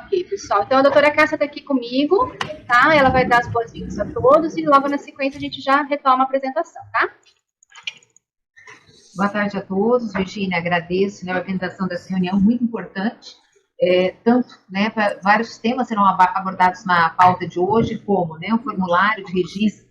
Ok, pessoal. Então, a doutora Cássia está aqui comigo, tá? Ela vai dar as boas-vindas a todos e logo na sequência a gente já retoma a apresentação, tá? Boa tarde a todos. Virgínia, agradeço, né, a organização dessa reunião, muito importante. Tanto, né, vários temas serão abordados na pauta de hoje, como, né, o formulário de registro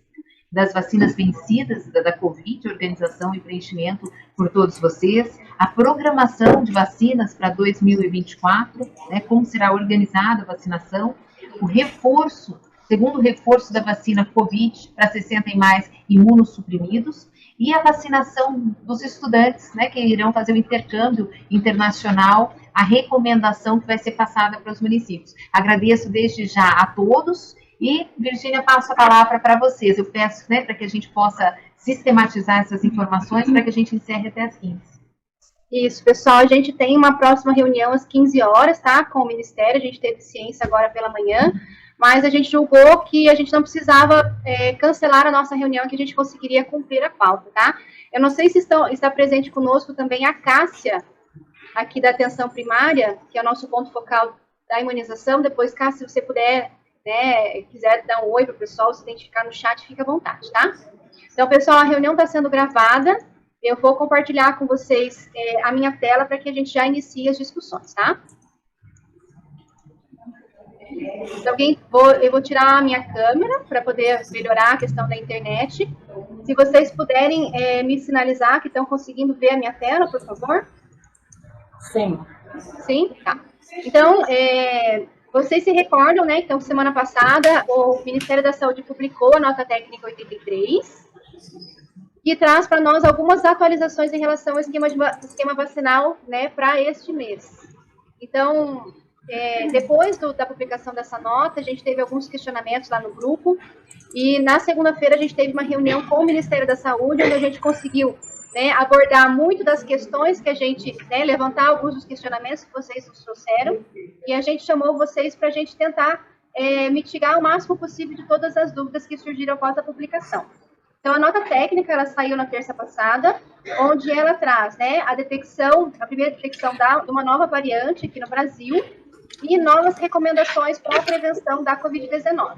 das vacinas vencidas da Covid, organização e preenchimento por todos vocês, a programação de vacinas para 2024, né, como será organizada a vacinação, o reforço, segundo reforço da vacina Covid para 60 e mais imunossuprimidos, e a vacinação dos estudantes, né, que irão fazer o intercâmbio internacional, a recomendação que vai ser passada para os municípios. Agradeço desde já a todos. E, Virgínia, passo a palavra para vocês. Eu peço, né, para que a gente possa sistematizar essas informações para que a gente encerre até às 15. Isso, pessoal, a gente tem uma próxima reunião às 15 horas, tá, com o Ministério. A gente teve ciência agora pela manhã, mas a gente julgou que a gente não precisava cancelar a nossa reunião, que a gente conseguiria cumprir a pauta, tá? Eu não sei se está presente conosco também a Cássia, aqui da atenção primária, que é o nosso ponto focal da imunização. Depois, Cássia, se você puder, né, quiser dar um oi para o pessoal, se identificar no chat, fica à vontade, tá? Então, pessoal, a reunião está sendo gravada. Eu vou compartilhar com vocês a minha tela para que a gente já inicie as discussões, tá? Eu vou tirar a minha câmera para poder melhorar a questão da internet. Se vocês puderem me sinalizar que estão conseguindo ver a minha tela, por favor. Sim. Sim? Tá. Então, vocês se recordam, né? Então, semana passada, o Ministério da Saúde publicou a nota técnica 83, que traz para nós algumas atualizações em relação ao esquema vacinal, né, para este mês. Então, depois da publicação dessa nota, a gente teve alguns questionamentos lá no grupo, e na segunda-feira a gente teve uma reunião com o Ministério da Saúde, onde a gente conseguiu, né, abordar muito das questões que a gente, né, levantar alguns dos questionamentos que vocês nos trouxeram, e a gente chamou vocês para a gente tentar mitigar o máximo possível de todas as dúvidas que surgiram após a publicação. Então, a nota técnica, ela saiu na terça passada, onde ela traz, né, a primeira detecção de uma nova variante aqui no Brasil, e novas recomendações para a prevenção da Covid-19.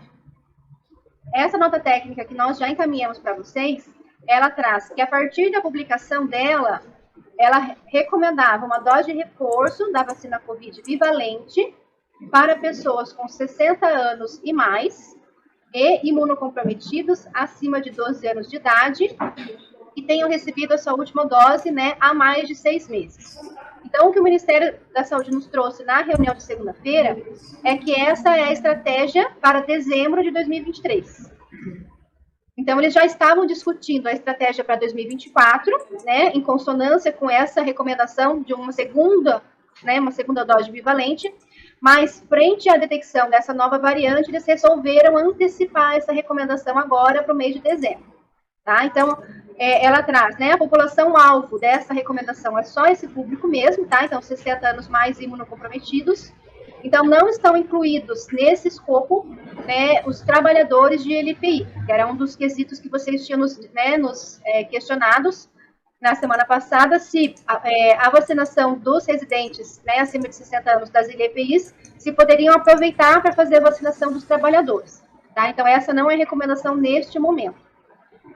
Essa nota técnica que nós já encaminhamos para vocês, ela traz que a partir da publicação dela, ela recomendava uma dose de reforço da vacina Covid bivalente para pessoas com 60 anos e mais e imunocomprometidos acima de 12 anos de idade que tenham recebido a sua última dose, né, há mais de 6 meses. Então, o que o Ministério da Saúde nos trouxe na reunião de segunda-feira é que essa é a estratégia para dezembro de 2023. Então, eles já estavam discutindo a estratégia para 2024, né, em consonância com essa recomendação de uma segunda dose bivalente, mas, frente à detecção dessa nova variante, eles resolveram antecipar essa recomendação agora para o mês de dezembro. Tá? Então, ela traz, né, a população-alvo dessa recomendação é só esse público mesmo, tá? Então, 60 anos mais imunocomprometidos. Então, não estão incluídos nesse escopo, né, os trabalhadores de LPI, que era um dos quesitos que vocês tinham nos questionados na semana passada, se a vacinação dos residentes, né, acima de 60 anos das LPIs, se poderiam aproveitar para fazer a vacinação dos trabalhadores. Tá? Então, essa não é recomendação neste momento,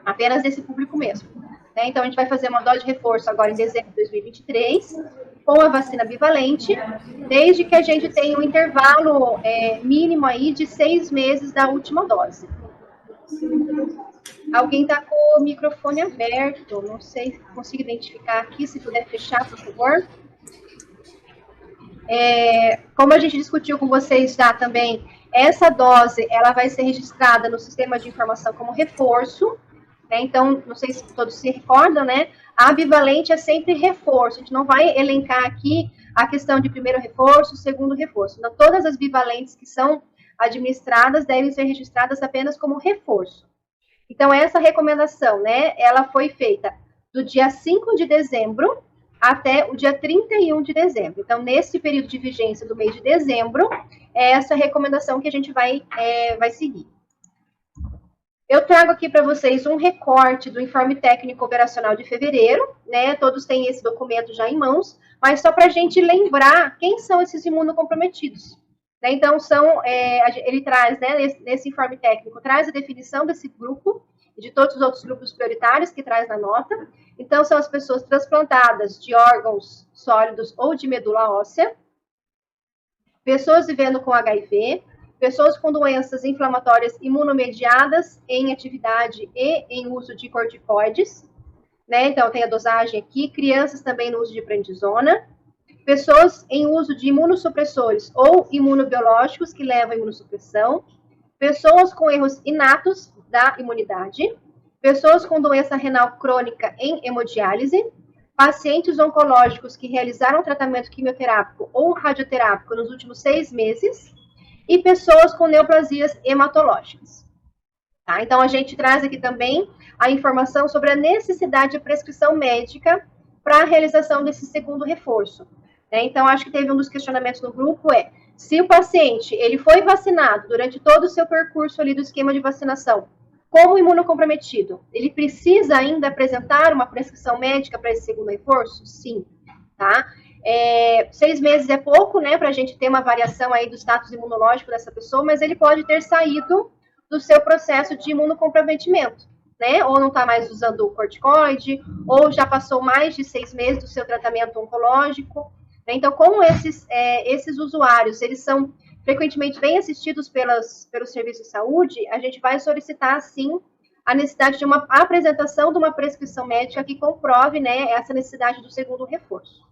apenas desse público mesmo. Né? Então, a gente vai fazer uma dose de reforço agora em dezembro de 2023, com a vacina bivalente, desde que a gente tenha um intervalo mínimo aí de 6 meses da última dose. Alguém está com o microfone aberto, não sei se consigo identificar aqui, se puder fechar, por favor. Como a gente discutiu com vocês já também, essa dose, ela vai ser registrada no sistema de informação como reforço, né? Então, não sei se todos se recordam, né? A bivalente é sempre reforço, a gente não vai elencar aqui a questão de primeiro reforço, segundo reforço. Então, todas as bivalentes que são administradas devem ser registradas apenas como reforço. Então, essa recomendação, né, ela foi feita do dia 5 de dezembro até o dia 31 de dezembro. Então, nesse período de vigência do mês de dezembro, é essa recomendação que a gente vai seguir. Eu trago aqui para vocês um recorte do informe técnico operacional de fevereiro, né? Todos têm esse documento já em mãos, mas só para a gente lembrar quem são esses imunocomprometidos. Né? Então, ele traz, né, nesse informe técnico, traz a definição desse grupo e de todos os outros grupos prioritários que traz na nota. Então, são as pessoas transplantadas de órgãos sólidos ou de medula óssea, pessoas vivendo com HIV, pessoas com doenças inflamatórias imunomediadas em atividade e em uso de corticoides, né? Então, tem a dosagem aqui, crianças também no uso de prednisona, pessoas em uso de imunossupressores ou imunobiológicos que levam à imunossupressão, pessoas com erros inatos da imunidade, pessoas com doença renal crônica em hemodiálise, pacientes oncológicos que realizaram tratamento quimioterápico ou radioterápico nos últimos 6 meses e pessoas com neoplasias hematológicas. Tá? Então, a gente traz aqui também a informação sobre a necessidade de prescrição médica para a realização desse segundo reforço. Então, acho que teve um dos questionamentos no grupo se o paciente ele foi vacinado durante todo o seu percurso ali do esquema de vacinação, como imunocomprometido, ele precisa ainda apresentar uma prescrição médica para esse segundo reforço? Sim, tá? 6 meses é pouco, né, para a gente ter uma variação aí do status imunológico dessa pessoa, mas ele pode ter saído do seu processo de imunocomprometimento, né? Ou não está mais usando o corticoide, ou já passou mais de 6 meses do seu tratamento oncológico. Então, como esses usuários, eles são frequentemente bem assistidos pelos serviços de saúde, a gente vai solicitar, sim, a necessidade de uma apresentação de uma prescrição médica que comprove, né, essa necessidade do segundo reforço.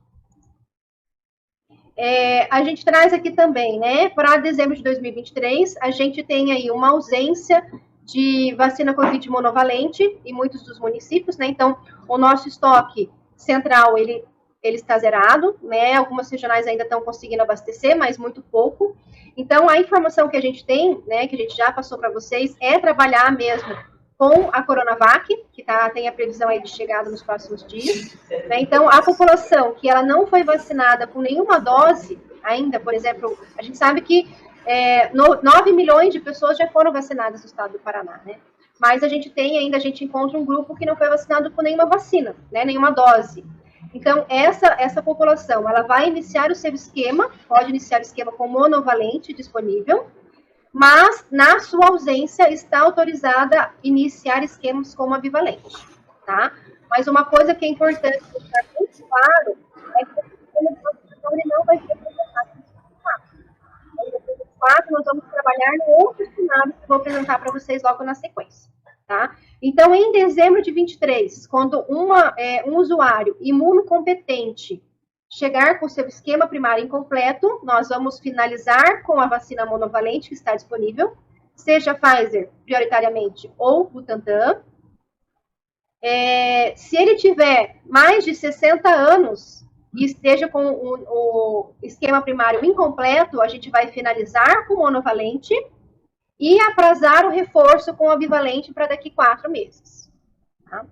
A gente traz aqui também, né, para dezembro de 2023, a gente tem aí uma ausência de vacina Covid monovalente em muitos dos municípios, né, então o nosso estoque central, ele está zerado, né? Algumas regionais ainda estão conseguindo abastecer, mas muito pouco. Então, a informação que a gente tem, né, que a gente já passou para vocês, é trabalhar mesmo com a Coronavac, que tem a previsão aí de chegada nos próximos dias. Né? Então, a população que ela não foi vacinada com nenhuma dose ainda, por exemplo, a gente sabe que 9 milhões de pessoas já foram vacinadas no estado do Paraná, né? Mas a gente encontra um grupo que não foi vacinado com nenhuma vacina, né, nenhuma dose. Então, essa população, ela vai iniciar o seu esquema, pode iniciar o esquema com monovalente disponível, mas, na sua ausência, está autorizada a iniciar esquemas com bivalente, tá? Mas uma coisa que é importante deixar muito claro é que o esquema de vacinação ele não vai ser apresentado em 2024, nós vamos trabalhar no outro cenário que eu vou apresentar para vocês logo na sequência. Tá? Então, em dezembro de 23, quando um usuário imunocompetente chegar com seu esquema primário incompleto, nós vamos finalizar com a vacina monovalente que está disponível, seja Pfizer, prioritariamente, ou Butantan. Se ele tiver mais de 60 anos e esteja com o esquema primário incompleto, a gente vai finalizar com monovalente e aprazar o reforço com a bivalente para daqui 4 meses. Tá?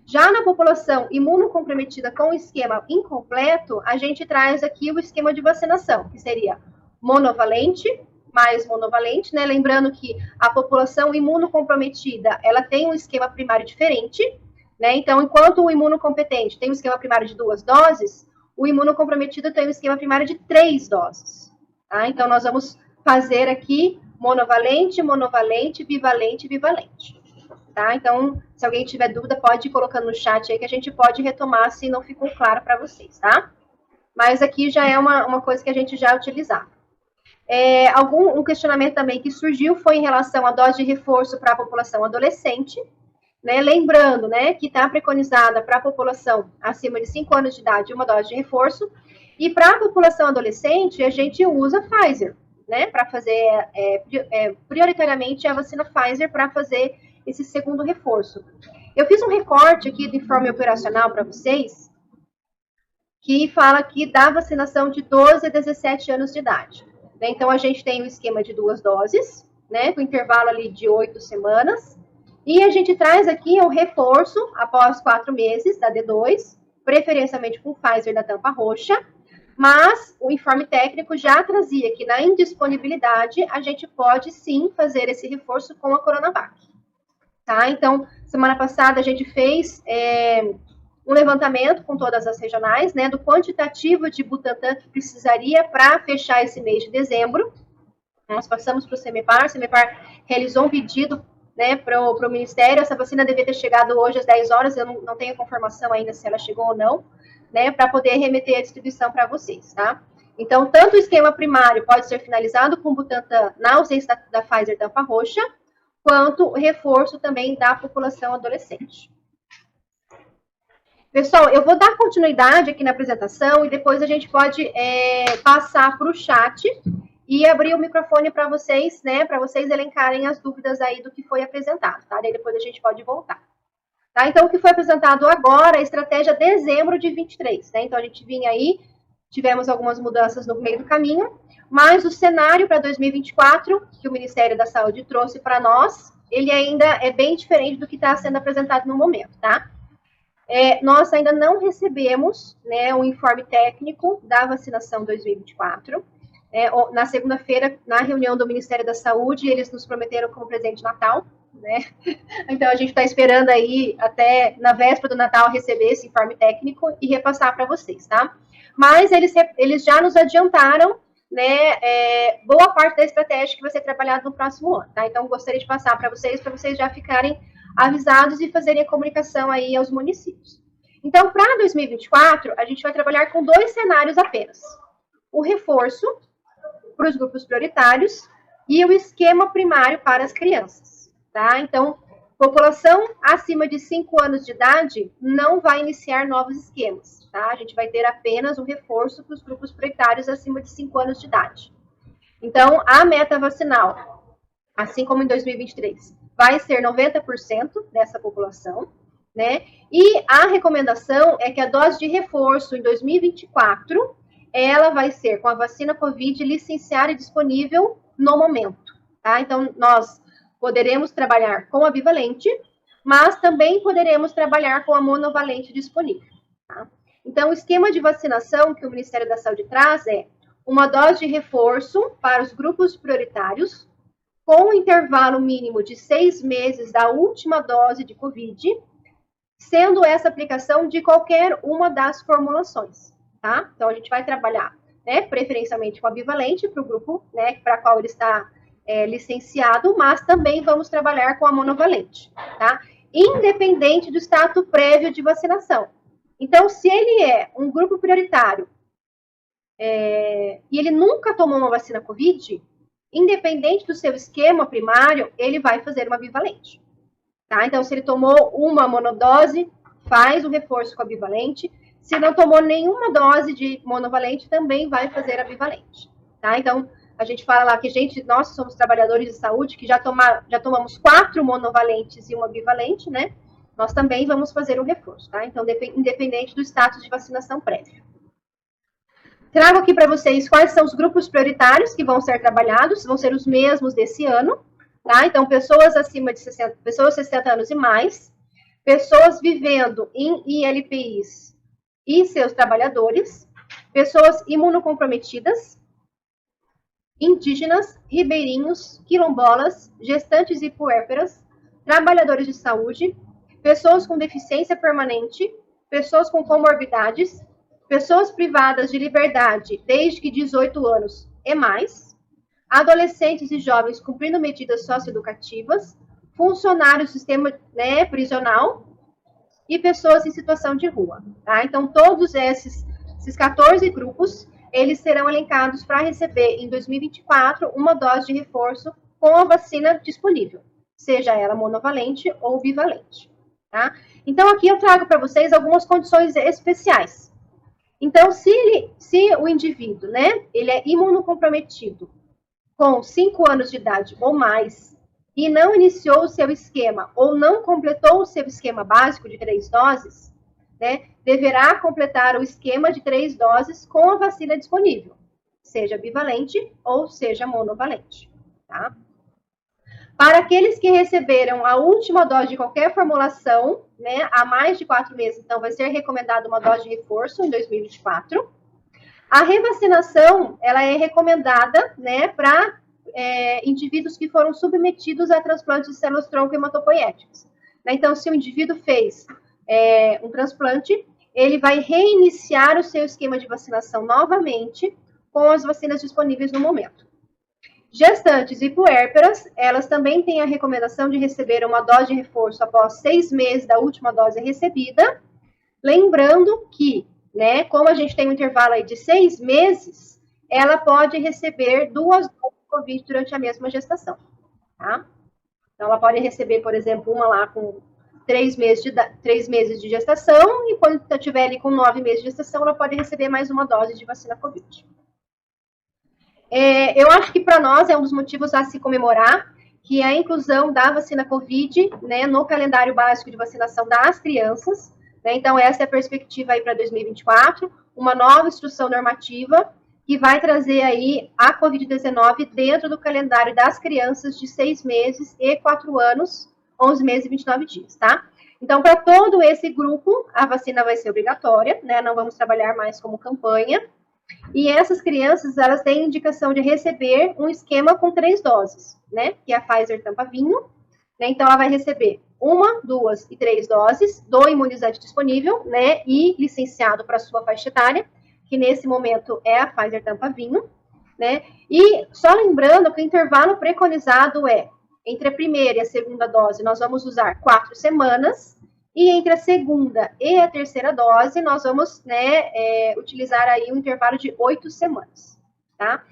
Já na população imunocomprometida com o esquema incompleto, a gente traz aqui o esquema de vacinação, que seria monovalente, mais monovalente, né? Lembrando que a população imunocomprometida, ela tem um esquema primário diferente, né? Então, enquanto o imunocompetente tem um esquema primário de 2 doses, o imunocomprometido tem um esquema primário de 3 doses. Tá? Então, nós vamos fazer aqui monovalente, monovalente, bivalente, bivalente. Tá? Então, se alguém tiver dúvida, pode ir colocando no chat aí que a gente pode retomar se não ficou claro para vocês, tá? Mas aqui já é uma coisa que a gente já utilizava. Um questionamento também que surgiu foi em relação à dose de reforço para a população adolescente, né? Lembrando, né, que está preconizada para a população acima de 5 anos de idade uma dose de reforço, e para a população adolescente a gente usa Pfizer, né, para fazer prioritariamente a vacina Pfizer para fazer esse segundo reforço. Eu fiz um recorte aqui do informe operacional para vocês, que fala aqui da vacinação de 12 a 17 anos de idade. Né? Então, a gente tem o esquema de 2 doses, né, com intervalo ali de 8 semanas, e a gente traz aqui o reforço após 4 meses da D2, preferencialmente com Pfizer da tampa roxa, mas o informe técnico já trazia que na indisponibilidade a gente pode sim fazer esse reforço com a Coronavac. Tá? Então, semana passada a gente fez um levantamento com todas as regionais, né, do quantitativo de Butantan que precisaria para fechar esse mês de dezembro, Nós passamos para o CEMEPAR realizou um pedido, né, para o Ministério. Essa vacina devia ter chegado hoje às 10 horas, eu não tenho confirmação ainda se ela chegou ou não, né, para poder remeter a distribuição para vocês, tá? Então, tanto o esquema primário pode ser finalizado com o Butantan na ausência da Pfizer tampa roxa, quanto o reforço também da população adolescente. Pessoal, eu vou dar continuidade aqui na apresentação e depois a gente pode passar para o chat e abrir o microfone para vocês, né, para vocês elencarem as dúvidas aí do que foi apresentado, tá? Daí depois a gente pode voltar. Tá? Então, o que foi apresentado agora é a estratégia dezembro de 23, né? Então, a gente vinha aí, tivemos algumas mudanças no meio do caminho, mas o cenário para 2024, que o Ministério da Saúde trouxe para nós, ele ainda é bem diferente do que está sendo apresentado no momento, tá? Nós ainda não recebemos, né, um informe técnico da vacinação 2024. Na segunda-feira, na reunião do Ministério da Saúde, eles nos prometeram como presente de Natal, né? Então, a gente está esperando aí, até na véspera do Natal, receber esse informe técnico e repassar para vocês, tá? Mas eles já nos adiantaram, né, boa parte da estratégia que vai ser trabalhada no próximo ano, tá? Então, gostaria de passar para vocês já ficarem avisados e fazerem a comunicação aí aos municípios. Então, para 2024, a gente vai trabalhar com 2 cenários apenas. O reforço para os grupos prioritários e o esquema primário para as crianças, tá? Então, população acima de 5 anos de idade não vai iniciar novos esquemas, tá? A gente vai ter apenas um reforço para os grupos prioritários acima de 5 anos de idade. Então, a meta vacinal, assim como em 2023, vai ser 90% dessa população, né? E a recomendação é que a dose de reforço em 2024, ela vai ser com a vacina COVID licenciada e disponível no momento, tá? Então, nós poderemos trabalhar com a bivalente, mas também poderemos trabalhar com a monovalente disponível, tá? Então, o esquema de vacinação que o Ministério da Saúde traz é uma dose de reforço para os grupos prioritários, com um intervalo mínimo de 6 meses da última dose de COVID, sendo essa aplicação de qualquer uma das formulações, tá? Então, a gente vai trabalhar, né, preferencialmente com a bivalente para o grupo, né, para qual ele está licenciado, mas também vamos trabalhar com a monovalente, tá? Independente do status prévio de vacinação. Então, se ele é um grupo prioritário e ele nunca tomou uma vacina COVID, independente do seu esquema primário, ele vai fazer uma bivalente, tá? Então, se ele tomou uma monodose, faz o reforço com a bivalente. Se não tomou nenhuma dose de monovalente, também vai fazer a bivalente, tá? Então, a gente fala lá que nós somos trabalhadores de saúde, que já tomamos 4 monovalentes e uma bivalente, né? Nós também vamos fazer o reforço, tá? Então, independente do status de vacinação prévia. Trago aqui para vocês quais são os grupos prioritários que vão ser trabalhados, vão ser os mesmos desse ano, tá? Então, pessoas acima de 60 anos e mais, pessoas vivendo em ILPIs e seus trabalhadores, pessoas imunocomprometidas, indígenas, ribeirinhos, quilombolas, gestantes e puérperas, trabalhadores de saúde, pessoas com deficiência permanente, pessoas com comorbidades, pessoas privadas de liberdade desde que 18 anos e mais, adolescentes e jovens cumprindo medidas socioeducativas, funcionários do sistema, né, prisional e pessoas em situação de rua, tá? Então, todos esses 14 grupos, eles serão elencados para receber em 2024 uma dose de reforço com a vacina disponível, seja ela monovalente ou bivalente, tá? Então, aqui eu trago para vocês algumas condições especiais. Então, se o indivíduo, né, ele é imunocomprometido com 5 anos de idade ou mais e não iniciou o seu esquema ou não completou o seu esquema básico de 3 doses, né, deverá completar o esquema de 3 doses com a vacina disponível, seja bivalente ou seja monovalente, tá? Para aqueles que receberam a última dose de qualquer formulação, né, há mais de 4 meses, então vai ser recomendada uma dose de reforço em 2024. A revacinação, ela é recomendada, né, para indivíduos que foram submetidos a transplantes de células-tronco hematopoéticas. Então, se o indivíduo fez um transplante, ele vai reiniciar o seu esquema de vacinação novamente com as vacinas disponíveis no momento. Gestantes e puérperas, elas também têm a recomendação de receber uma dose de reforço após 6 meses da última dose recebida. Lembrando que, né, como a gente tem um intervalo aí de 6 meses, ela pode receber 2 doses de Covid durante a mesma gestação, tá? Então, ela pode receber, por exemplo, uma lá com 3 meses de gestação, e quando estiver ali com 9 meses de gestação, ela pode receber mais uma dose de vacina Covid. Eu acho que para nós é um dos motivos a se comemorar, que é a inclusão da vacina Covid, né, no calendário básico de vacinação das crianças, né? Então, essa é a perspectiva aí para 2024, uma nova instrução normativa que vai trazer aí a Covid-19 dentro do calendário das crianças de 6 meses e 4 anos, 11 meses e 29 dias, tá? Então, para todo esse grupo, a vacina vai ser obrigatória, né? Não vamos trabalhar mais como campanha. E essas crianças, elas têm indicação de receber um esquema com 3 doses, né? Que é a Pfizer tampa vinho, né? Então, ela vai receber 1, 2 e 3 doses do imunizante disponível, né? E licenciado para a sua faixa etária, que nesse momento é a Pfizer tampa vinho, né? E só lembrando que o intervalo preconizado é entre a primeira e a segunda dose, nós vamos usar 4 semanas, e entre a segunda e a terceira dose, nós vamos, né, utilizar aí um intervalo de 8 semanas, tá?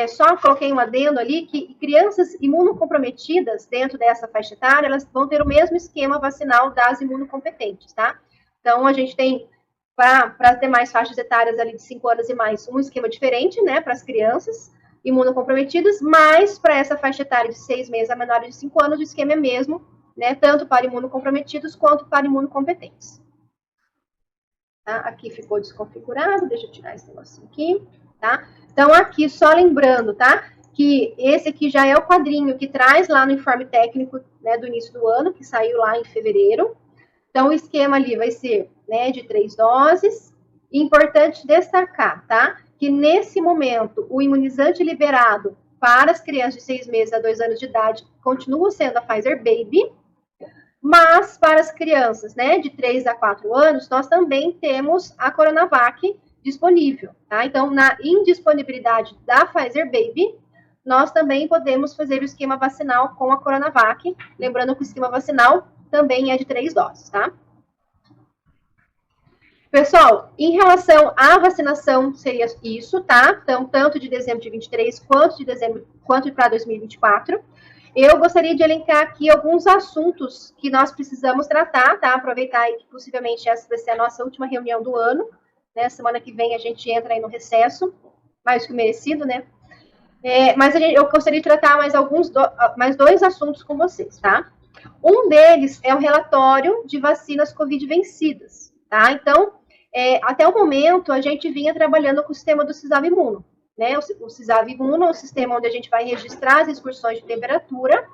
Só coloquei um adendo ali que crianças imunocomprometidas dentro dessa faixa etária, elas vão ter o mesmo esquema vacinal das imunocompetentes, tá? Então, a gente tem, para as demais faixas etárias ali de 5 anos e mais, um esquema diferente, né, para as crianças imunocomprometidas, mas para essa faixa etária de 6 meses a menores de 5 anos, o esquema é mesmo, né, tanto para imunocomprometidos quanto para imunocompetentes. Tá? Aqui ficou desconfigurado, deixa eu tirar esse negocinho aqui, tá? Então, aqui, só lembrando, tá? Que esse aqui já é o quadrinho que traz lá no informe técnico, né, do início do ano, que saiu lá em fevereiro. Então, o esquema ali vai ser, né, de 3 doses. Importante destacar, tá? Que nesse momento, o imunizante liberado para as crianças de 6 meses a 2 anos de idade continua sendo a Pfizer Baby, mas para as crianças, né, de 3 a 4 anos, nós também temos a Coronavac disponível, tá? Então, na indisponibilidade da Pfizer Baby, nós também podemos fazer o esquema vacinal com a Coronavac, lembrando que o esquema vacinal também é de 3 doses, tá? Pessoal, em relação à vacinação, seria isso, tá? Então, tanto de dezembro de 23 quanto para 2024. Eu gostaria de elencar aqui alguns assuntos que nós precisamos tratar, tá? Aproveitar aí que possivelmente essa vai ser a nossa última reunião do ano, né? Semana que vem a gente entra aí no recesso, mais que merecido, né? Mas eu gostaria de tratar mais 2 assuntos com vocês, tá? Um deles é o relatório de vacinas Covid vencidas, tá? Então, até o momento, a gente vinha trabalhando com o sistema do CISAV Imuno, né? O CISAV Imuno é um sistema onde a gente vai registrar as excursões de temperatura,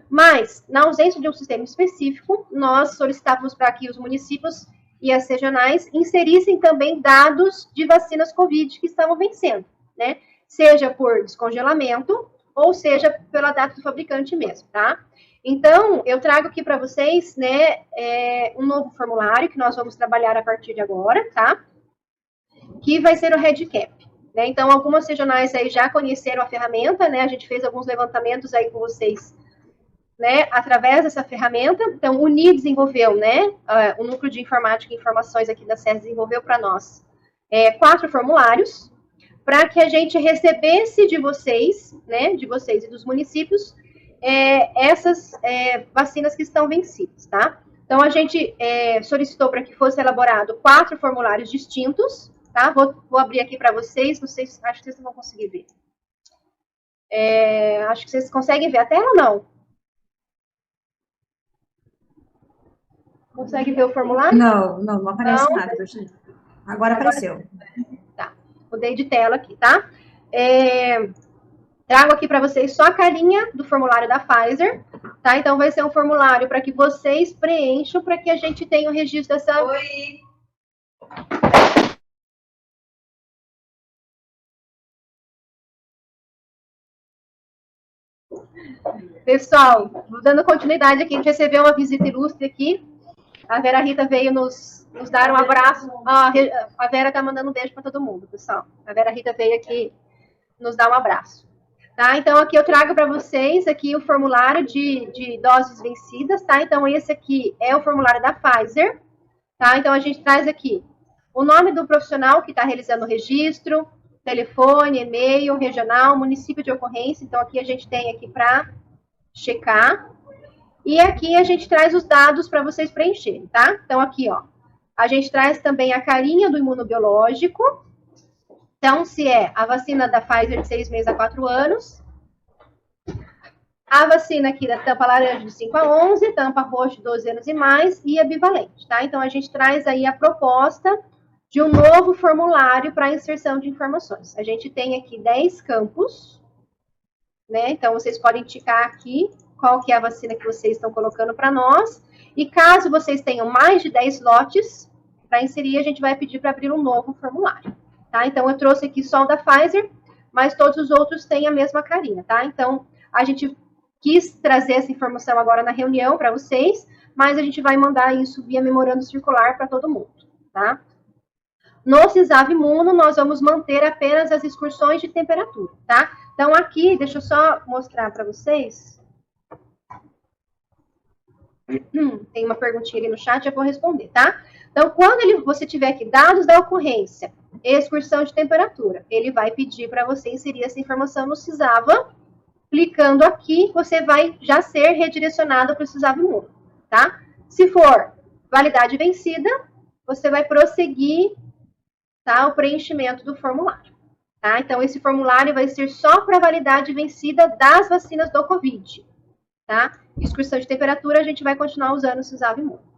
mas, na ausência de um sistema específico, nós solicitávamos para que os municípios e as regionais inserissem também dados de vacinas Covid que estavam vencendo, né? Seja por descongelamento, ou seja pela data do fabricante mesmo, tá? Então, eu trago aqui para vocês, né, um novo formulário que nós vamos trabalhar a partir de agora, tá? Que vai ser o REDCap, né? Então, algumas regionais aí já conheceram a ferramenta, né? A gente fez alguns levantamentos aí com vocês, né, através dessa ferramenta. Então, o UNI desenvolveu, né, o Núcleo de Informática e Informações aqui da SES desenvolveu para nós 4 formulários, para que a gente recebesse de vocês, né, de vocês e dos municípios, essas vacinas que estão vencidas, tá? Então, a gente solicitou para que fosse elaborado 4 formulários distintos, tá? Vou abrir aqui para vocês, não sei, acho que vocês não vão conseguir ver. Acho que vocês conseguem ver a tela ou não? Consegue ver o formulário? Não aparece nada, Virginia. Agora apareceu. Tá, mudei de tela aqui, tá? Trago aqui para vocês só a carinha do formulário da Pfizer, tá? Então, vai ser um formulário para que vocês preencham, para que a gente tenha o registro dessa... Oi! Pessoal, dando continuidade aqui, a gente recebeu uma visita ilustre aqui. A Vera Rita veio nos dar um abraço. A Vera tá mandando um beijo para todo mundo, pessoal. A Vera Rita veio aqui nos dar um abraço. Tá? Então, aqui eu trago para vocês aqui o formulário de doses vencidas, tá? Então, esse aqui é o formulário da Pfizer, tá? Então, a gente traz aqui o nome do profissional que está realizando o registro, telefone, e-mail, regional, município de ocorrência. Então, aqui a gente tem aqui para checar. E aqui a gente traz os dados para vocês preencherem, tá? Então, aqui, ó, a gente traz também a carinha do imunobiológico. Então, se é a vacina da Pfizer de 6 meses a 4 anos, a vacina aqui da tampa laranja de 5 a 11, tampa roxa de 12 anos e mais, e a bivalente, tá? Então, a gente traz aí a proposta de um novo formulário para inserção de informações. A gente tem aqui 10 campos, né? Então, vocês podem ticar aqui qual que é a vacina que vocês estão colocando para nós. E caso vocês tenham mais de 10 lotes para inserir, a gente vai pedir para abrir um novo formulário, tá? Então, eu trouxe aqui só o da Pfizer, mas todos os outros têm a mesma carinha, tá? Então, a gente quis trazer essa informação agora na reunião para vocês, mas a gente vai mandar isso via memorando circular para todo mundo, tá? No CISAV Imuno, nós vamos manter apenas as excursões de temperatura, tá? Então, aqui, deixa eu só mostrar para vocês. Tem uma perguntinha ali no chat, eu vou responder, tá? Então, quando você tiver aqui dados da ocorrência, excursão de temperatura, ele vai pedir para você inserir essa informação no CISAVA. Clicando aqui, você vai já ser redirecionado para o CISAV Imuno, tá? Se for validade vencida, você vai prosseguir, tá, o preenchimento do formulário, tá? Então, esse formulário vai ser só para validade vencida das vacinas do Covid, tá? Excursão de temperatura, a gente vai continuar usando o CISAV Imuno.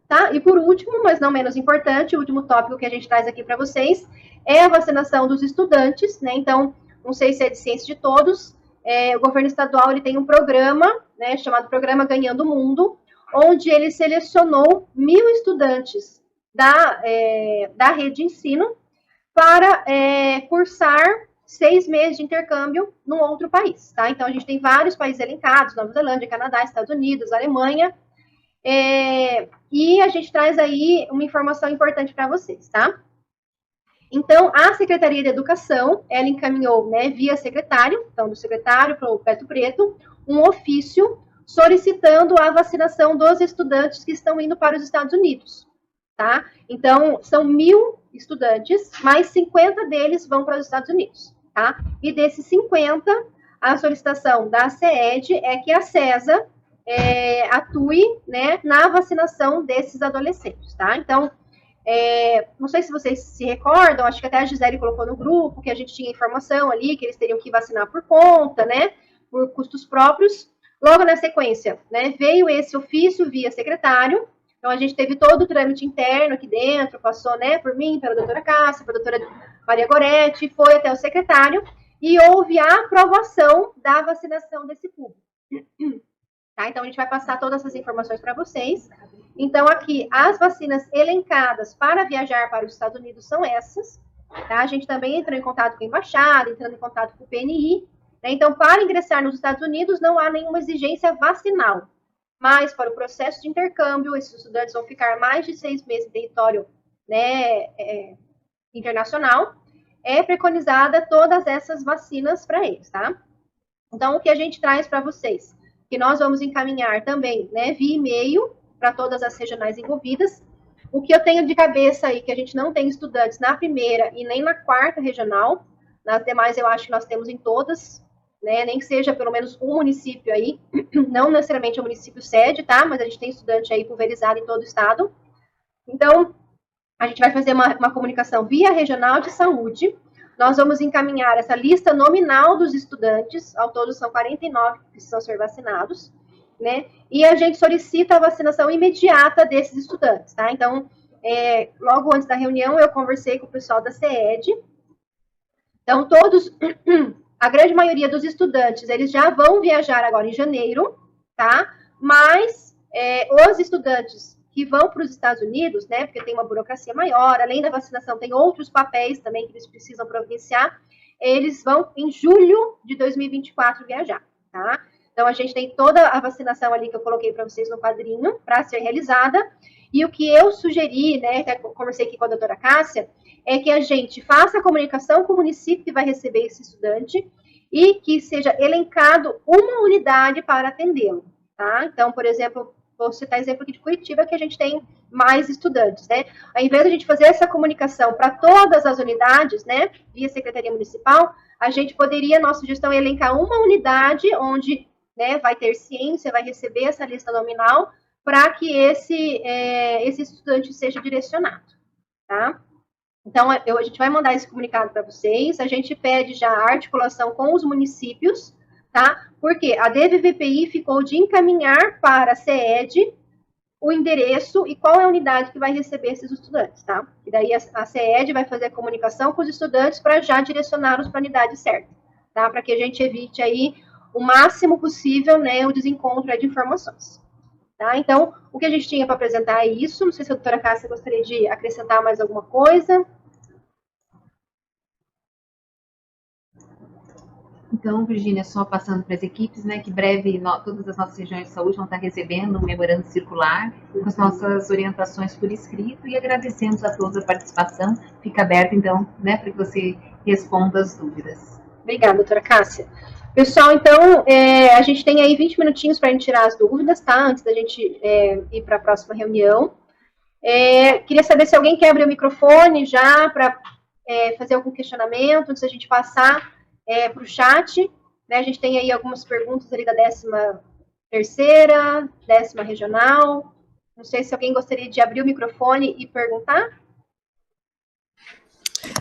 Tá? E por último, mas não menos importante, o último tópico que a gente traz aqui para vocês é a vacinação dos estudantes, né? Então, não sei se é de ciência de todos, o governo estadual ele tem um programa, né, chamado Programa Ganhando o Mundo, onde ele selecionou 1.000 estudantes da rede de ensino para cursar 6 meses de intercâmbio num outro país, tá? Então, a gente tem vários países elencados, Nova Zelândia, Canadá, Estados Unidos, Alemanha, e a gente traz aí uma informação importante para vocês, tá? Então, a Secretaria de Educação, ela encaminhou, né, via secretário, então do secretário para o Beto Preto, um ofício solicitando a vacinação dos estudantes que estão indo para os Estados Unidos, tá? Então, são 1.000 estudantes, mais 50 deles vão para os Estados Unidos, tá? E desses 50, a solicitação da CED é que a CESA atue, né, na vacinação desses adolescentes, tá? Então, não sei se vocês se recordam, acho que até a Gisele colocou no grupo que a gente tinha informação ali, que eles teriam que vacinar por conta, né, por custos próprios. Logo na sequência, né, veio esse ofício via secretário, então a gente teve todo o trâmite interno aqui dentro, passou, né, por mim, pela doutora Cássia, pela doutora Maria Goretti, foi até o secretário, e houve a aprovação da vacinação desse público. Tá? Então, a gente vai passar todas essas informações para vocês. Então, aqui, as vacinas elencadas para viajar para os Estados Unidos são essas. Tá? A gente também entrou em contato com a embaixada, entrando em contato com o PNI. Né? Então, para ingressar nos Estados Unidos, não há nenhuma exigência vacinal. Mas, para o processo de intercâmbio, esses estudantes vão ficar mais de 6 meses em território, né, internacional. É preconizada todas essas vacinas para eles, tá? Então, o que a gente traz para vocês? Que nós vamos encaminhar também, né, via e-mail para todas as regionais envolvidas. O que eu tenho de cabeça aí, que a gente não tem estudantes na primeira e nem na quarta regional, nas demais eu acho que nós temos em todas, né, nem que seja pelo menos um município aí, não necessariamente o município sede, tá, mas a gente tem estudante aí pulverizado em todo o estado. Então, a gente vai fazer uma comunicação via regional de saúde. Nós vamos encaminhar essa lista nominal dos estudantes, ao todo são 49 que precisam ser vacinados, né? E a gente solicita a vacinação imediata desses estudantes, tá? Então, logo antes da reunião, eu conversei com o pessoal da CED. Então, a grande maioria dos estudantes, eles já vão viajar agora em janeiro, tá? Mas os estudantes que vão para os Estados Unidos, né, porque tem uma burocracia maior, além da vacinação, tem outros papéis também que eles precisam providenciar, eles vão em julho de 2024 viajar, tá? Então, a gente tem toda a vacinação ali que eu coloquei para vocês no quadrinho para ser realizada. E o que eu sugeri, né, até conversei aqui com a doutora Cássia, é que a gente faça a comunicação com o município que vai receber esse estudante e que seja elencado uma unidade para atendê-lo, tá? Então, por exemplo, vou citar exemplo aqui de Curitiba, que a gente tem mais estudantes, né? Ao invés de a gente fazer essa comunicação para todas as unidades, né, via Secretaria Municipal, a gente poderia, nossa sugestão é elencar uma unidade onde, né, vai ter ciência, vai receber essa lista nominal, para que esse estudante seja direcionado, tá? Então, a gente vai mandar esse comunicado para vocês, a gente pede já a articulação com os municípios, tá? Porque a DVVPI ficou de encaminhar para a CED o endereço e qual é a unidade que vai receber esses estudantes, tá? E daí a CED vai fazer a comunicação com os estudantes para já direcioná-los para a unidade certa, tá? Para que a gente evite aí o máximo possível, né, o desencontro de informações. Tá? Então, o que a gente tinha para apresentar é isso. Não sei se a doutora Cássia gostaria de acrescentar mais alguma coisa. Então, Virgínia, só passando para as equipes, né, que breve todas as nossas regiões de saúde vão estar recebendo um memorando circular com as nossas orientações por escrito e agradecemos a todos a participação. Fica aberto, então, né, para que você responda as dúvidas. Obrigada, doutora Cássia. Pessoal, então, a gente tem aí 20 minutinhos para a gente tirar as dúvidas, tá? Antes da gente ir para a próxima reunião. Queria saber se alguém quer abrir o microfone já para fazer algum questionamento, antes da gente passar para o chat. Né? A gente tem aí algumas perguntas ali da 13ª, 10ª regional. Não sei se alguém gostaria de abrir o microfone e perguntar.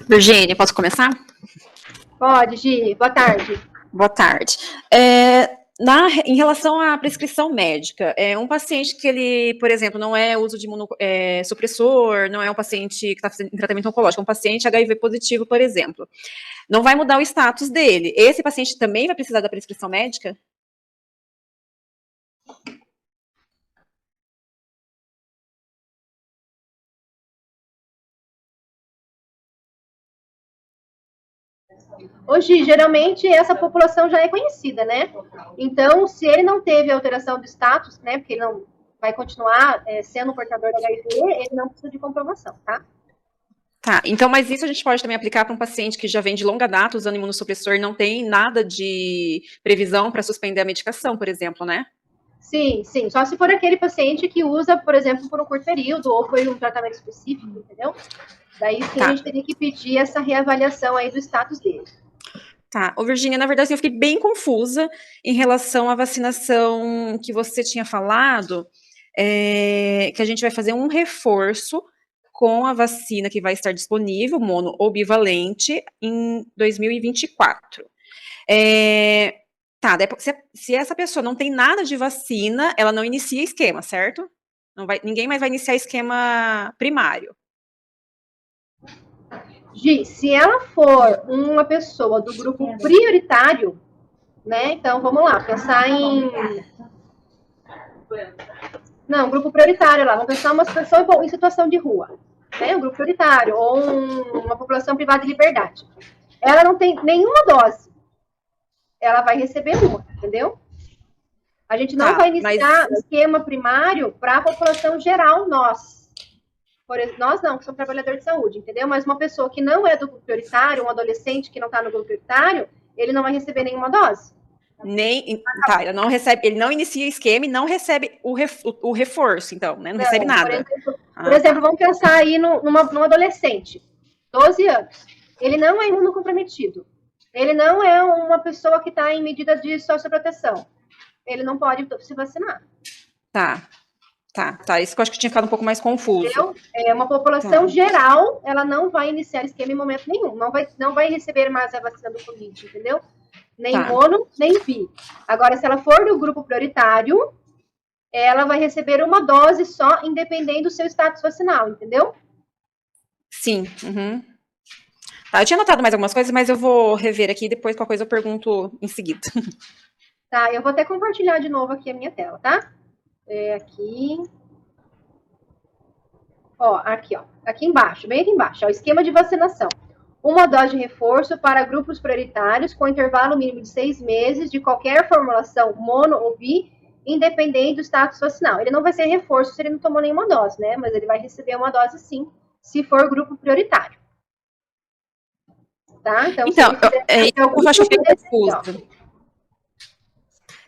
Virgínia, posso começar? Pode, Gi. Boa tarde. Boa tarde. Em relação à prescrição médica, um paciente que ele, por exemplo, não é uso de imunossupressor, não é um paciente que está fazendo tratamento oncológico, é um paciente HIV positivo, por exemplo, não vai mudar o status dele. Esse paciente também vai precisar da prescrição médica? Hoje, geralmente, essa população já é conhecida, né? Então, se ele não teve alteração do status, né, porque ele não vai continuar sendo portador da HIV, ele não precisa de comprovação, tá? Tá, então, mas isso a gente pode também aplicar para um paciente que já vem de longa data usando imunossupressor e não tem nada de previsão para suspender a medicação, por exemplo, né? Sim, sim. Só se for aquele paciente que usa, por exemplo, por um curto período ou foi um tratamento específico, entendeu? Daí sim, a gente teria que pedir essa reavaliação aí do status dele. Tá, Virgínia, na verdade, eu fiquei bem confusa em relação à vacinação que você tinha falado, que a gente vai fazer um reforço com a vacina que vai estar disponível, mono ou bivalente, em 2024. Tá, se essa pessoa não tem nada de vacina, ela não inicia esquema, certo? Ninguém mais vai iniciar esquema primário. Gi, se ela for uma pessoa do grupo prioritário, né? Então, vamos lá, pensar em... Não, grupo prioritário lá. Vamos pensar uma pessoa em situação de rua, né? Um grupo prioritário, ou uma população privada de liberdade. Ela não tem nenhuma dose. Ela vai receber uma, entendeu? A gente não vai iniciar esquema primário para a população geral, nós não, que somos trabalhadores de saúde, entendeu? Mas uma pessoa que não é do grupo prioritário, um adolescente que não está no grupo prioritário, ele não vai receber nenhuma dose. Ele não inicia esquema e não recebe o reforço, então, né? Não recebe nada. Por exemplo, vamos pensar aí num adolescente, 12 anos. Ele não é imunocomprometido. Ele não é uma pessoa que está em medida de socioproteção. Ele não pode se vacinar. Tá. Isso que eu acho que tinha ficado um pouco mais confuso. Entendeu? Uma população geral, ela não vai iniciar esquema em momento nenhum. Não vai receber mais a vacina do Covid, entendeu? Nem mono, nem bi. Agora, se ela for do grupo prioritário, ela vai receber uma dose só, independente do seu status vacinal, entendeu? Sim. Uhum. Tá, eu tinha anotado mais algumas coisas, mas eu vou rever aqui e depois qualquer coisa eu pergunto em seguida. Tá, eu vou até compartilhar de novo aqui a minha tela, tá? Aqui. Aqui embaixo, bem aqui embaixo, o esquema de vacinação. uma dose de reforço para grupos prioritários com intervalo mínimo de 6 meses de qualquer formulação mono ou bi, independente do status vacinal. Ele não vai ser reforço se ele não tomou nenhuma dose, né? Mas ele vai receber uma dose sim, se for grupo prioritário. Tá? Então, eu acho que fica confuso.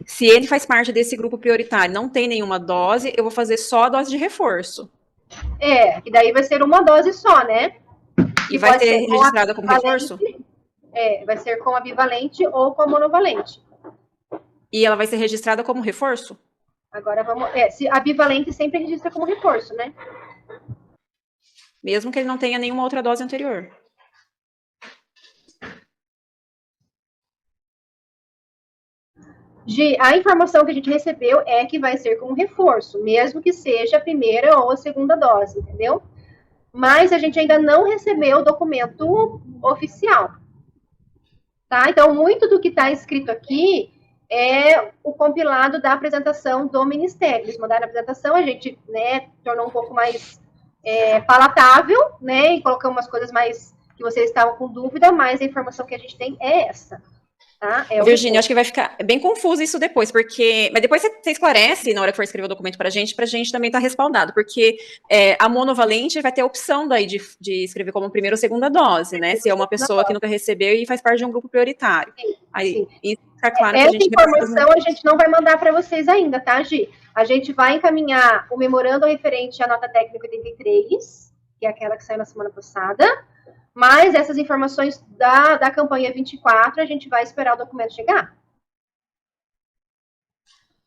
Se ele faz parte desse grupo prioritário, não tem nenhuma dose, eu vou fazer só a dose de reforço. Que daí vai ser uma dose só, né? E vai ser registrada como reforço? Vai ser com a bivalente ou com a monovalente. E ela vai ser registrada como reforço? Agora vamos. Se a bivalente sempre registra como reforço, né? Mesmo que ele não tenha nenhuma outra dose anterior. A informação que a gente recebeu é que vai ser como reforço, mesmo que seja a primeira ou a segunda dose, entendeu? Mas a gente ainda não recebeu o documento oficial. Tá? Então, muito do que está escrito aqui é o compilado da apresentação do Ministério. Eles mandaram a apresentação, a gente, né, tornou um pouco mais palatável, né, e colocamos umas coisas mais que vocês estavam com dúvida, mas a informação que a gente tem é essa. Tá? Virgínia, acho que vai ficar bem confuso isso depois, porque... Mas depois você esclarece, na hora que for escrever o documento para a gente também estar respaldado, porque a monovalente vai ter a opção daí de escrever como primeira ou segunda dose, né? Se é uma pessoa que nunca recebeu e faz parte de um grupo prioritário. Aí, isso fica claro que a gente... Essa informação a gente não vai mandar para vocês ainda, tá, Gi? A gente vai encaminhar o memorando referente à nota técnica 83, que é aquela que saiu na semana passada, mas essas informações da campanha 24, a gente vai esperar o documento chegar.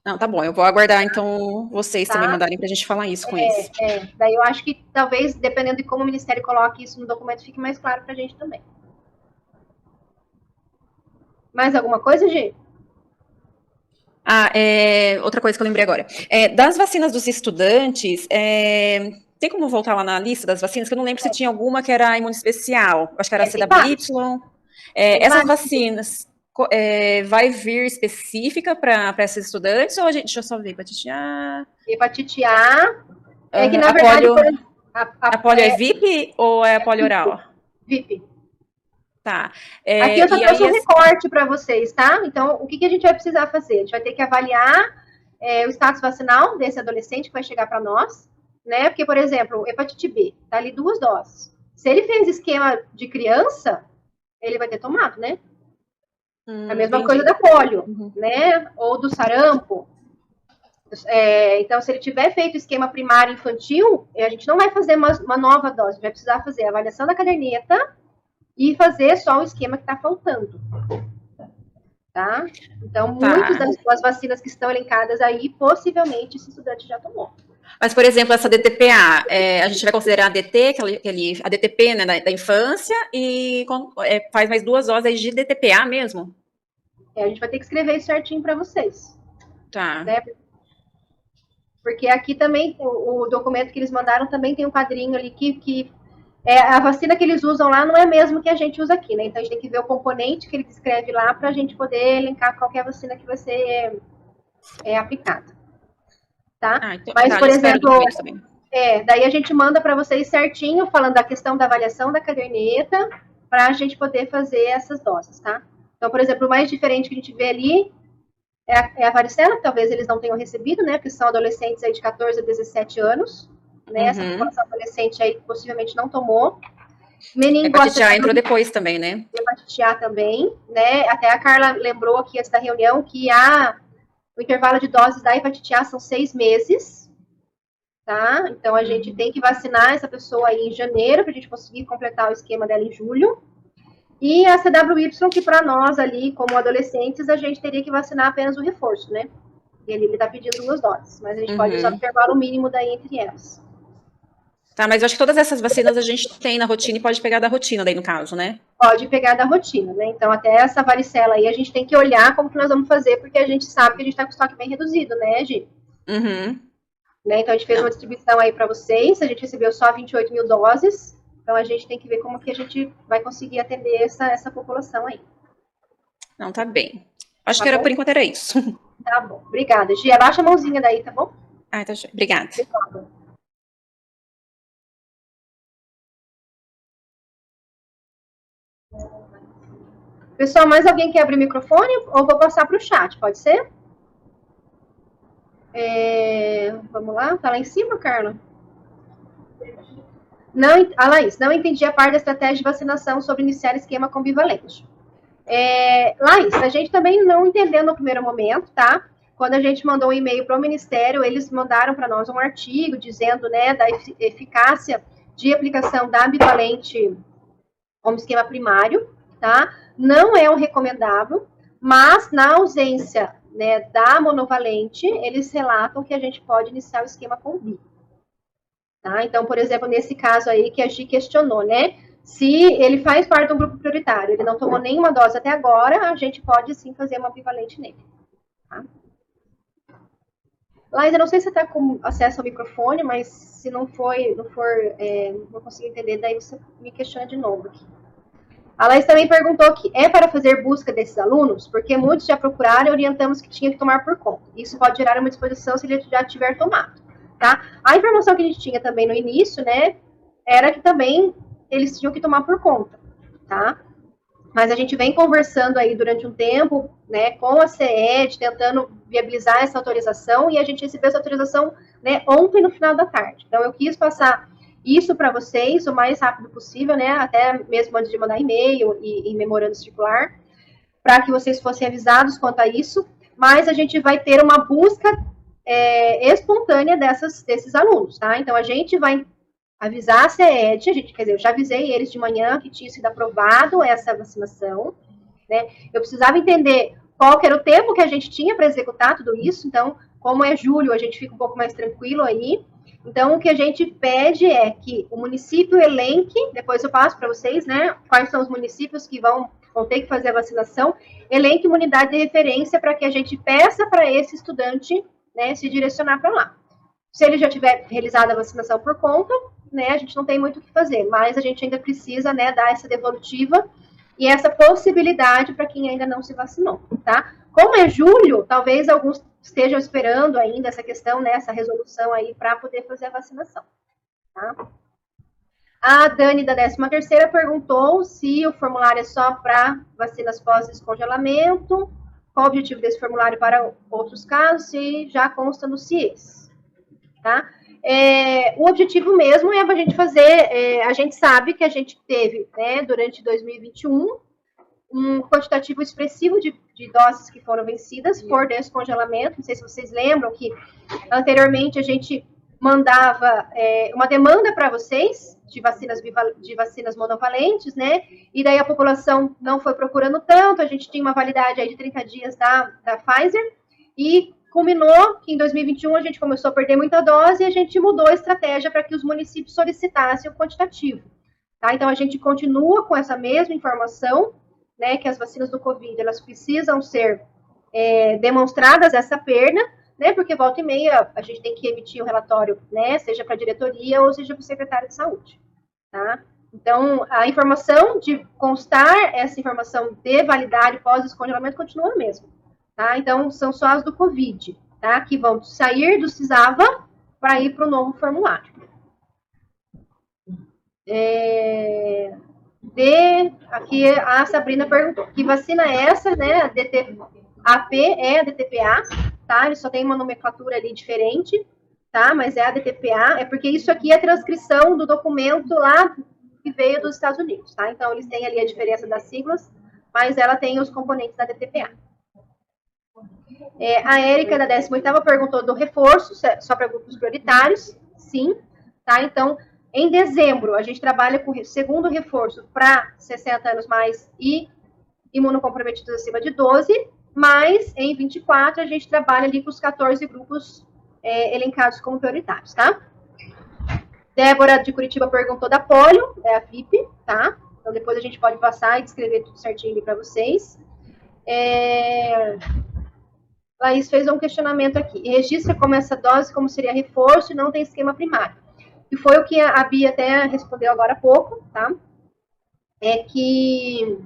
Não, tá bom. Eu vou aguardar, então, vocês também mandarem para a gente falar isso com eles. Daí eu acho que, talvez, dependendo de como o Ministério coloque isso no documento, fique mais claro para a gente também. Mais alguma coisa, Gi? Outra coisa que eu lembrei agora. Das vacinas dos estudantes... Tem como voltar lá na lista das vacinas? Que eu não lembro se tinha alguma que era imunoespecial. Acho que era a CWY. Essas vacinas vai vir específica para esses estudantes? Ou a gente... Deixa eu só ver. Hepatite A... Hepatite A... que, na verdade... A polio é VIP ou é a polio oral? VIP. Tá. Aqui eu só trouxe um recorte para vocês, tá? Então, o que a gente vai precisar fazer? A gente vai ter que avaliar o status vacinal desse adolescente que vai chegar para nós, né? Porque, por exemplo, hepatite B, tá ali 2 doses. Se ele fez esquema de criança, ele vai ter tomado, né? A mesma coisa da polio, né? Ou do sarampo. Então, se ele tiver feito esquema primário infantil, a gente não vai fazer uma nova dose, a gente vai precisar fazer a avaliação da caderneta e fazer só o esquema que está faltando. Tá? Então, muitas das vacinas que estão elencadas aí, possivelmente, esse estudante já tomou. Mas, por exemplo, essa DTPA, a gente vai considerar a DT, a DTP, né, da infância, e faz mais 2 doses de DTPA mesmo? A gente vai ter que escrever isso certinho para vocês. Tá. Né? Porque aqui também, o documento que eles mandaram também tem um quadrinho ali que a vacina que eles usam lá não é mesmo que a gente usa aqui, né? Então, a gente tem que ver o componente que ele descreve lá para a gente poder elencar qualquer vacina que vai ser aplicada. Tá? Então, mas, por exemplo, daí a gente manda para vocês certinho, falando da questão da avaliação da caderneta, para a gente poder fazer essas doses, tá? Então, por exemplo, o mais diferente que a gente vê ali é a varicela, que talvez eles não tenham recebido, né? Porque são adolescentes aí de 14 a 17 anos, né? Essa população adolescente aí possivelmente não tomou. Hepatite A entrou depois também, né? Hepatite A também, né? Até a Carla lembrou aqui antes da reunião que o intervalo de doses da hepatite A são 6 meses, tá? Então, a gente tem que vacinar essa pessoa aí em janeiro, para a gente conseguir completar o esquema dela em julho. E a CWY, que para nós ali, como adolescentes, a gente teria que vacinar apenas o reforço, né? E ele está pedindo 2 doses, mas a gente pode usar o intervalo mínimo daí entre elas. Tá, mas eu acho que todas essas vacinas a gente tem na rotina e pode pegar da rotina daí, no caso, né? Pode pegar da rotina, né? Então, até essa varicela aí, a gente tem que olhar como que nós vamos fazer, porque a gente sabe que a gente está com estoque bem reduzido, né, Gi? Né? Então, a gente fez uma distribuição aí para vocês, a gente recebeu só 28 mil doses, então a gente tem que ver como que a gente vai conseguir atender essa população aí. Não, tá bem. Acho que por enquanto era isso. Tá bom, obrigada. Gi, abaixa a mãozinha daí, tá bom? Tá, obrigada. Obrigada. Pessoal, mais alguém quer abrir o microfone ou vou passar para o chat? Pode ser? Vamos lá, tá lá em cima, Carla? Não, a Laís, não entendi a parte da estratégia de vacinação sobre iniciar esquema com bivalente. Laís, a gente também não entendeu no primeiro momento, tá? Quando a gente mandou um e-mail para o Ministério, eles mandaram para nós um artigo dizendo, né, da eficácia de aplicação da bivalente como esquema primário, tá? Não é o recomendável, mas na ausência, né, da monovalente, eles relatam que a gente pode iniciar o esquema com bi. Tá? Então, por exemplo, nesse caso aí que a Gi questionou, né? Se ele faz parte do grupo prioritário, ele não tomou nenhuma dose até agora, a gente pode sim fazer uma bivalente nele. Tá? Laís, eu não sei se você está com acesso ao microfone, mas se não consigo entender, daí você me questiona de novo aqui. A Laís também perguntou que é para fazer busca desses alunos, porque muitos já procuraram e orientamos que tinha que tomar por conta. Isso pode gerar uma disposição se ele já tiver tomado. Tá? A informação que a gente tinha também no início, né, era que também eles tinham que tomar por conta, tá? Mas a gente vem conversando aí durante um tempo, né, com a CED, tentando viabilizar essa autorização, e a gente recebeu essa autorização, né, ontem no final da tarde. Então, eu quis passar isso para vocês o mais rápido possível, né, até mesmo antes de mandar e-mail e em memorando circular, para que vocês fossem avisados quanto a isso, mas a gente vai ter uma busca espontânea desses alunos, tá? Então, a gente vai avisar a CED, quer dizer, eu já avisei eles de manhã que tinha sido aprovado essa vacinação, né? Eu precisava entender qual que era o tempo que a gente tinha para executar tudo isso, então, como é julho, a gente fica um pouco mais tranquilo aí. Então, o que a gente pede é que o município elenque, depois eu passo para vocês, né, quais são os municípios que vão ter que fazer a vacinação, elenque uma unidade de referência para que a gente peça para esse estudante, né, se direcionar para lá. Se ele já tiver realizado a vacinação por conta, né, a gente não tem muito o que fazer, mas a gente ainda precisa, né, dar essa devolutiva e essa possibilidade para quem ainda não se vacinou, tá? Como é julho, talvez alguns estejam esperando ainda essa questão, né, essa resolução aí para poder fazer a vacinação, tá? A Dani, da 13ª, perguntou se o formulário é só para vacinas pós-descongelamento, qual o objetivo desse formulário para outros casos, se já consta no CIES, tá? O objetivo mesmo é a gente fazer, a gente sabe que a gente teve, né, durante 2021, um quantitativo expressivo de doses que foram vencidas por descongelamento. Não sei se vocês lembram que anteriormente a gente mandava uma demanda para vocês de vacinas monovalentes, né? E daí a população não foi procurando tanto, a gente tinha uma validade aí de 30 dias da Pfizer, e culminou que em 2021 a gente começou a perder muita dose e a gente mudou a estratégia para que os municípios solicitassem o quantitativo. Tá? Então, a gente continua com essa mesma informação, né, que as vacinas do Covid, elas precisam ser demonstradas essa perda, né, porque volta e meia a gente tem que emitir um relatório, né, seja para a diretoria ou seja para o secretário de saúde. Tá? Então, a informação de constar essa informação de validade pós-descongelamento continua a mesma. Tá? Então, são só as do Covid, tá? Que vão sair do CISAVA para ir para o novo formulário. Aqui a Sabrina perguntou, que vacina é essa, né? A DTP-AP é a DTPA, tá? Ele só tem uma nomenclatura ali diferente, tá? Mas é a DTPA, é porque isso aqui é a transcrição do documento lá que veio dos Estados Unidos, tá? Então, eles têm ali a diferença das siglas, mas ela tem os componentes da DTPA. A Érica, da 18ª, perguntou do reforço, só para grupos prioritários. Sim, tá? Então, em dezembro, a gente trabalha com o segundo reforço para 60 anos mais e imunocomprometidos acima de 12, mas em 24 a gente trabalha ali com os 14 grupos elencados como prioritários, tá? Débora, de Curitiba, perguntou da polio, é a FIP, tá? Então, depois a gente pode passar e descrever tudo certinho ali para vocês. Laís fez um questionamento aqui. Registra como essa dose, como seria reforço e não tem esquema primário. E foi o que a Bia até respondeu agora há pouco, tá? É que,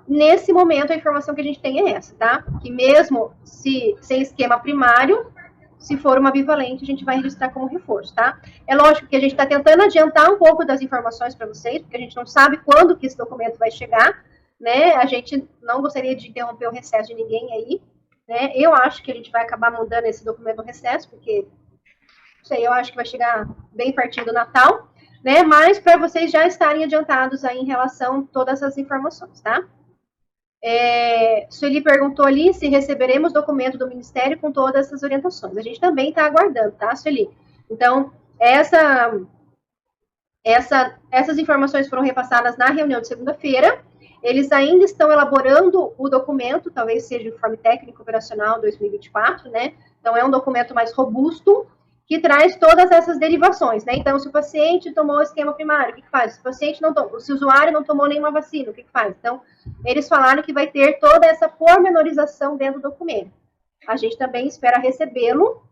nesse momento, a informação que a gente tem é essa, tá? Que mesmo sem esquema primário, se for uma bivalente, a gente vai registrar como reforço, tá? É lógico que a gente está tentando adiantar um pouco das informações para vocês, porque a gente não sabe quando que esse documento vai chegar, né? A gente não gostaria de interromper o recesso de ninguém aí, né? Eu acho que a gente vai acabar mandando esse documento no recesso, porque, não sei, eu acho que vai chegar bem pertinho do Natal, né? Mas para vocês já estarem adiantados aí em relação a todas essas informações, tá? Sueli perguntou ali se receberemos documento do Ministério com todas essas orientações. A gente também está aguardando, tá, Sueli? Então, essas informações foram repassadas na reunião de segunda-feira. Eles ainda estão elaborando o documento, talvez seja o Informe Técnico Operacional 2024, né? Então, é um documento mais robusto, que traz todas essas derivações, né? Então, se o paciente tomou o esquema primário, o que faz? Se o paciente não tomou, se o usuário não tomou nenhuma vacina, o que faz? Então, eles falaram que vai ter toda essa pormenorização dentro do documento. A gente também espera recebê-lo,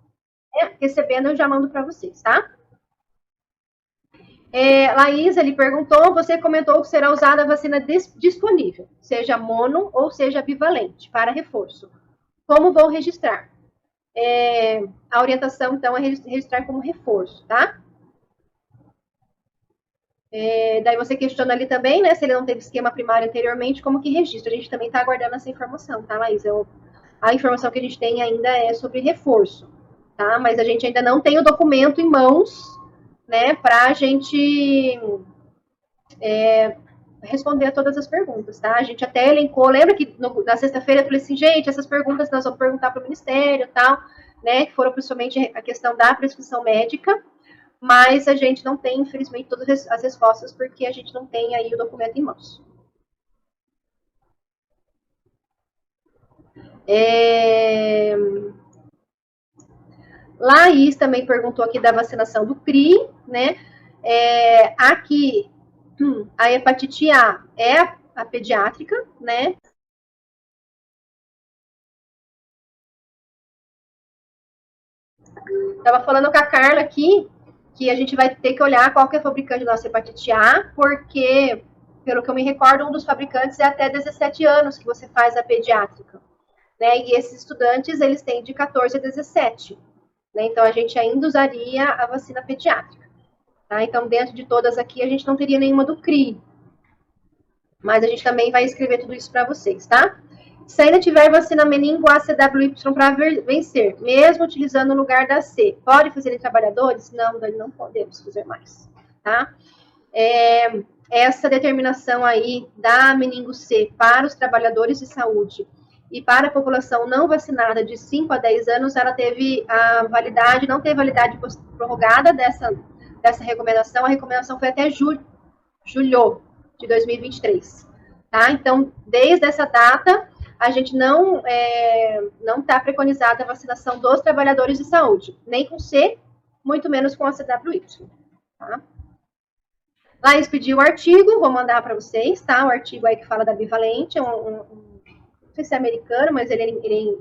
né? Recebendo eu já mando para vocês, tá? Laís, ele perguntou, você comentou que será usada a vacina disponível, seja mono ou seja bivalente, para reforço. Como vou registrar? A orientação, então, é registrar como reforço, tá? Daí você questiona ali também, né, se ele não teve esquema primário anteriormente, como que registra? A gente também está aguardando essa informação, tá, Laís? A informação que a gente tem ainda é sobre reforço, tá? Mas a gente ainda não tem o documento em mãos, né, para a gente responder a todas as perguntas, tá? A gente até elencou, lembra que na sexta-feira eu falei assim, gente, essas perguntas nós vamos perguntar para o Ministério e tal, né, que foram principalmente a questão da prescrição médica, mas a gente não tem, infelizmente, todas as respostas, porque a gente não tem aí o documento em mãos. Laís também perguntou aqui da vacinação do CRI, né? Aqui, a hepatite A é a pediátrica, né? Estava falando com a Carla aqui que a gente vai ter que olhar qual que é o fabricante da nossa hepatite A, porque, pelo que eu me recordo, um dos fabricantes é até 17 anos que você faz a pediátrica, né? E esses estudantes, eles têm de 14 a 17, né? Então, a gente ainda usaria a vacina pediátrica, tá? Então, dentro de todas aqui, a gente não teria nenhuma do CRI, mas a gente também vai escrever tudo isso para vocês, tá? Se ainda tiver vacina meningo ACWY para vencer, mesmo utilizando o lugar da C, pode fazer em trabalhadores? Não, Dani, não podemos fazer mais, tá? Essa determinação aí da meningo C para os trabalhadores de saúde e para a população não vacinada de 5 a 10 anos, ela teve a validade, não teve validade prorrogada dessa recomendação, a recomendação foi até julho de 2023, tá? Então, desde essa data, a gente não está preconizada a vacinação dos trabalhadores de saúde, nem com C, muito menos com a CWY, tá? Laís pediu o artigo, vou mandar para vocês, tá? O artigo aí que fala da bivalente, não sei se é americano, mas ele é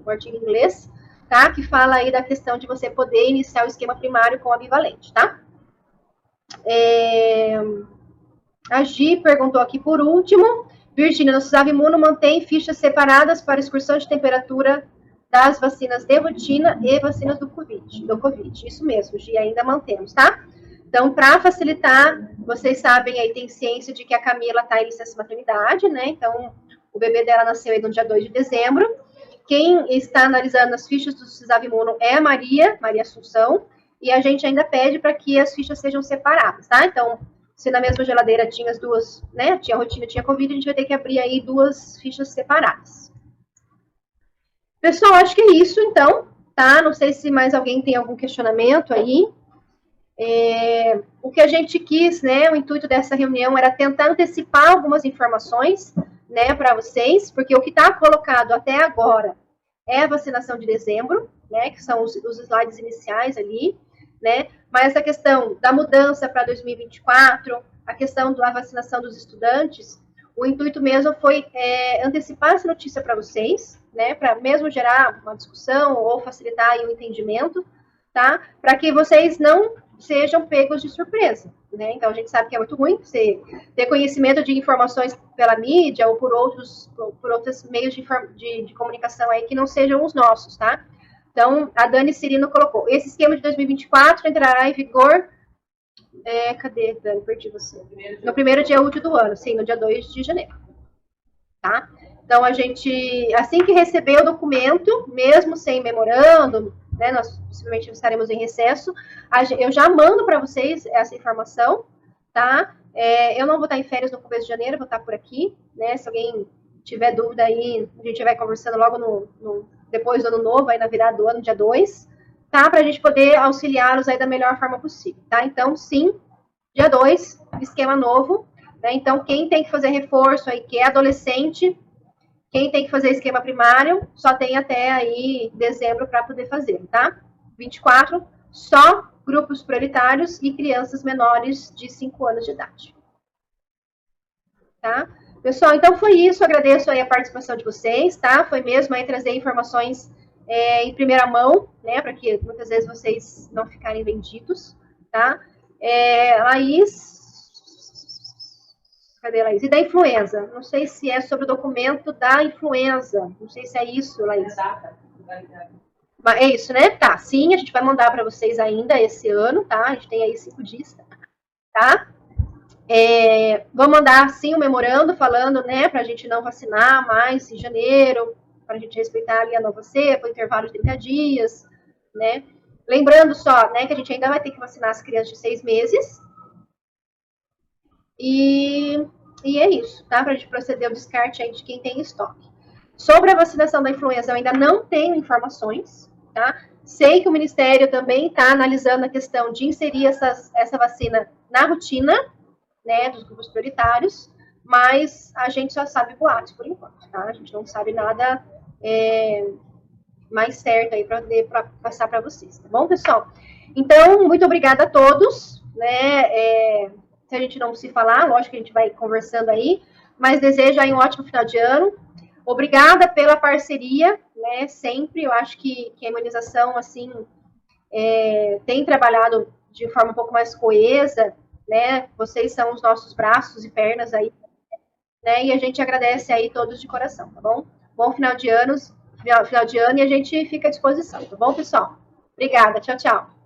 um artigo em inglês, tá? Que fala aí da questão de você poder iniciar o esquema primário com a bivalente, tá? A Gi perguntou aqui por último, Virgínia, nosso Avimuno mantém fichas separadas para excursão de temperatura das vacinas de rotina e vacinas do COVID. Isso mesmo, Gi, ainda mantemos, tá? Então, para facilitar, vocês sabem aí, tem ciência de que a Camila está em licença maternidade, né? Então, o bebê dela nasceu aí no dia 2 de dezembro. Quem está analisando as fichas do Cisavimuno é a Maria Assunção, e a gente ainda pede para que as fichas sejam separadas, tá? Então, se na mesma geladeira tinha as duas, né? Tinha rotina, tinha Covid, a gente vai ter que abrir aí 2 fichas separadas. Pessoal, acho que é isso, então, tá? Não sei se mais alguém tem algum questionamento aí. O que a gente quis, né? O intuito dessa reunião era tentar antecipar algumas informações, né, para vocês, porque o que está colocado até agora é a vacinação de dezembro, né? Que são os slides iniciais ali, né? Mas a questão da mudança para 2024, a questão da vacinação dos estudantes, o intuito mesmo foi antecipar essa notícia para vocês, né? Para mesmo gerar uma discussão ou facilitar aí o entendimento, tá? Para que vocês não sejam pegos de surpresa, né? Então, a gente sabe que é muito ruim você ter conhecimento de informações pela mídia ou por outros meios de comunicação aí que não sejam os nossos, tá? Então, a Dani Cirino colocou, esse esquema de 2024 entrará em vigor, cadê, Dani? Perdi você. No primeiro dia útil do ano, sim, no dia 2 de janeiro. Tá? Então, a gente, assim que receber o documento, mesmo sem memorando, né, nós possivelmente estaremos em recesso, eu já mando para vocês essa informação, tá? Eu não vou estar em férias no começo de janeiro, vou estar por aqui, né? Se alguém tiver dúvida aí, a gente vai conversando logo depois do ano novo, aí na virada do ano, dia 2, tá? Para a gente poder auxiliá-los aí da melhor forma possível, tá? Então, sim, dia 2, esquema novo, né? Então, quem tem que fazer reforço aí, que é adolescente, quem tem que fazer esquema primário, só tem até aí dezembro para poder fazer, tá? 24, só grupos prioritários e crianças menores de 5 anos de idade. Tá? Pessoal, então foi isso. Agradeço aí a participação de vocês, tá? Foi mesmo aí trazer informações em primeira mão, né? Para que muitas vezes vocês não ficarem vendidos, tá? Laís. Cadê, Laís? E da influenza? Não sei se é sobre o documento da influenza. Não sei se é isso, Laís. É isso, né? Tá, sim, a gente vai mandar para vocês ainda esse ano, tá? A gente tem aí 5 dias, tá? Vou mandar, sim, o memorando falando, né, para a gente não vacinar mais em janeiro, para a gente respeitar ali a nova cepa, o intervalo de 30 dias, né? Lembrando só, né, que a gente ainda vai ter que vacinar as crianças de 6 meses. E é isso, tá? Para a gente proceder ao descarte aí de quem tem estoque. Sobre a vacinação da influenza, eu ainda não tenho informações, tá? Sei que o Ministério também está analisando a questão de inserir essa vacina na rotina, né, dos grupos prioritários, mas a gente só sabe boatos por enquanto, tá? A gente não sabe nada mais certo aí para passar para vocês, tá bom, pessoal? Então, muito obrigada a todos, né? Se a gente não se falar, lógico que a gente vai conversando aí, mas desejo aí um ótimo final de ano. Obrigada pela parceria, né? Sempre, eu acho que a imunização, assim, tem trabalhado de forma um pouco mais coesa, né? Vocês são os nossos braços e pernas aí, né? E a gente agradece aí todos de coração, tá bom? Bom final de ano e a gente fica à disposição, tá bom, pessoal? Obrigada, tchau, tchau.